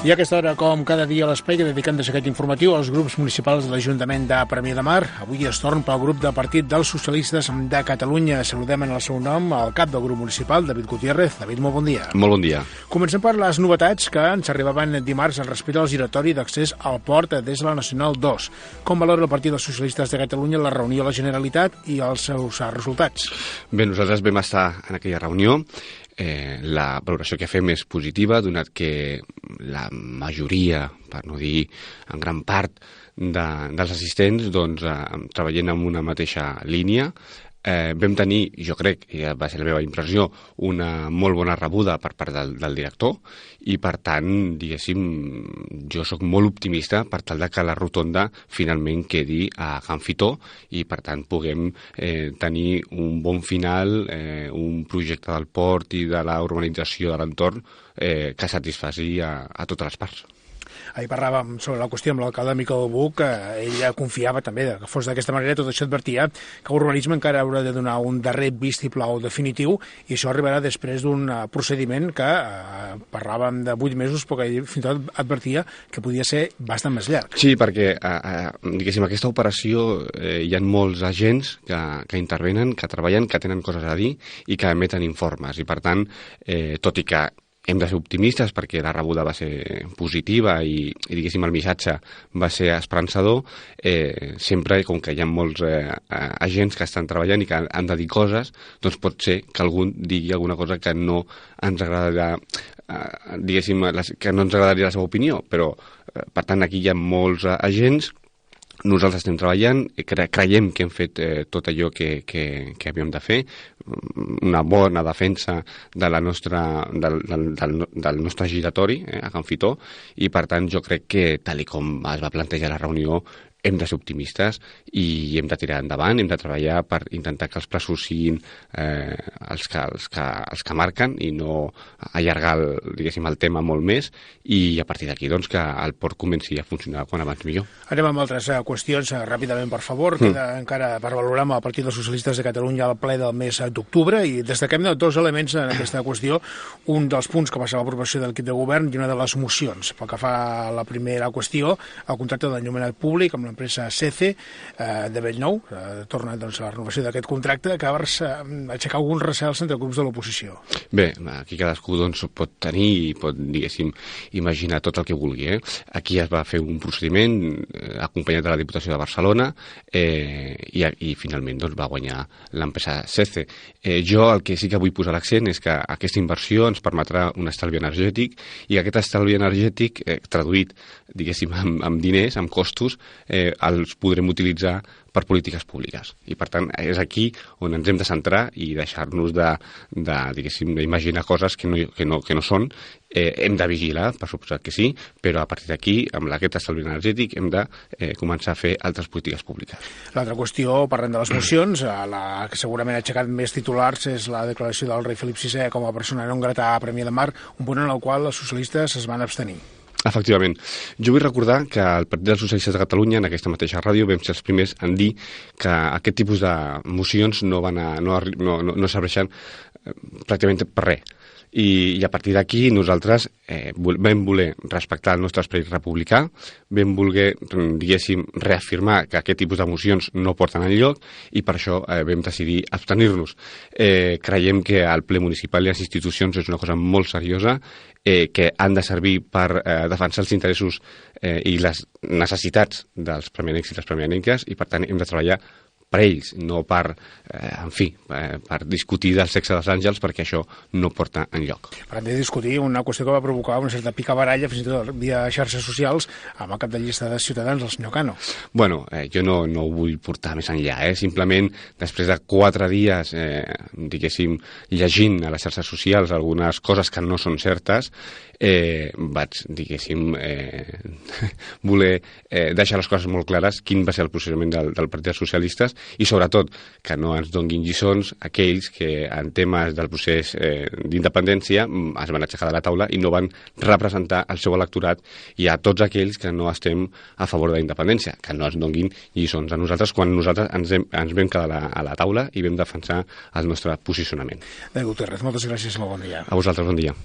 I a aquesta hora, com cada dia a l'espai que dediquem des d'aquest informatiu als grups municipals de l'Ajuntament de Premià de Mar, avui es torn pel grup de Partit dels Socialistes de Catalunya. Saludem en el seu nom al cap del grup municipal, David Gutiérrez. David, molt bon dia. Molt bon dia. Comencem per les novetats que ens arribaven dimarts respecte al giratori d'accés al port des de la Nacional 2. Com valora el Partit dels Socialistes de Catalunya la reunió a la Generalitat i els seus resultats? Bé, nosaltres vam estar en aquella reunió. La valoració que fem és positiva, donat que la majoria, per no dir en gran part, dels assistents treballen en una mateixa línia. Vam tenir, jo crec, i va ser la meva impressió, una molt bona rebuda per part del director i, per tant, diguéssim, jo sóc molt optimista per tal de que la rotonda finalment quedi a Can Fitó i, per tant, puguem tenir un bon final, un projecte del port i de la urbanització de l'entorn que satisfaci a totes les parts. Ahir parlàvem sobre la qüestió amb l'alcalde Miquel Buch, ell confiava també que fos d'aquesta manera. Tot això advertia que l'urbanisme encara haurà de donar un darrer vistiplau definitiu i això arribarà després d'un procediment que parlàvem de 8 mesos, però que fins i tot advertia que podia ser bastant més llarg. Sí, perquè, diguéssim, aquesta operació hi ha molts agents que intervenen, que treballen, que tenen coses a dir i que emeten informes. I, per tant, tot i que hem de ser optimistes perquè la rebuda va ser positiva i diguéssim, el missatge va ser esperançador, sempre, com que hi ha molts agents que estan treballant i que han de dir coses, doncs pot ser que algú digui alguna cosa que no ens agradarà, diguéssim, que no ens agradaria la seva opinió, però, per tant, aquí hi ha molts agents. Nosaltres estem treballant, creiem que hem fet tot allò que havíem de fer, una bona defensa del nostre giratori a Can Fitó i, per tant, jo crec que, tal com es va plantejar la reunió, hem de ser optimistes i hem de tirar endavant, hem de treballar per intentar que els plazos siguin els que marquen i no allargar el tema molt més i a partir d'aquí que el port comenci a funcionar quan abans millor. Anem amb altres qüestions ràpidament, per favor. Queda encara per valorar amb el Partit dels Socialistes de Catalunya al ple del mes d'octubre i destaquem dos elements en aquesta qüestió. Un dels punts que va ser l'aprovació de l'equip de govern i una de les mocions. Pel que fa a la primera qüestió, el contracte d'enllumenat públic amb l'empresa SECE de Bellnou, torna a la renovació d'aquest contracte que va aixecar alguns recels entre grups de l'oposició. Bé, aquí cadascú pot tenir i pot, diguéssim, imaginar tot el que vulgui. Aquí es va fer un procediment acompanyat de la Diputació de Barcelona i finalment va guanyar l'empresa SECE. Jo el que sí que vull posar l'accent és que aquesta inversió ens permetrà un estalvi energètic i aquest estalvi energètic traduït, diguéssim, amb diners, amb costos, els podrem utilitzar per polítiques públiques. I, per tant, és aquí on ens hem de centrar i deixar-nos diguéssim, d'imaginar coses que no són. Hem de vigilar, per suposat que sí, però a partir d'aquí, amb aquest estalvi energètic, hem de començar a fer altres polítiques públiques. L'altra qüestió, parlem de les mocions, la que segurament ha aixecat més titulars és la declaració del rei Felip VI com a persona non grata a Premià de Mar, un punt en el qual els socialistes es van abstenir. Efectivament. Jo vull recordar que el Partit dels Socialistes de Catalunya, en aquesta mateixa ràdio, vam ser els primers en dir que aquest tipus de mocions no serveixen pràcticament per res. I a partir d'aquí nosaltres vam voler respectar el nostre esperit republicà, vam voler, diguéssim, reafirmar que aquest tipus de mocions no porten enlloc i per això vam decidir abstenir-nos. Creiem que el ple municipal i les institucions és una cosa molt seriosa que han de servir per defensar els interessos i les necessitats dels premianencs i les premianenques i per tant hem de treballar per ells, no per discutir del sexe dels àngels, perquè això no porta enlloc. Parlem de discutir una qüestió que va provocar una certa picabaralla, fins i tot via xarxes socials, amb el cap de llista de Ciutadans, el senyor Cano. Bueno, jo no ho vull portar més enllà, simplement després de 4 dies, diguéssim, llegint a les xarxes socials algunes coses que no són certes, vaig, diguéssim, voler deixar les coses molt clares, quin va ser el procediment del Partit dels Socialistes i sobretot que no ens donguin lliçons aquells que en temes del procés d'independència es van aixecar de la taula i no van representar el seu electorat i a tots aquells que no estem a favor de la independència, que no ens donguin lliçons a nosaltres quan nosaltres ens vam quedar a la taula i vam defensar el nostre posicionament. David Gutiérrez, moltes gràcies i molt bon dia. A vosaltres, bon dia.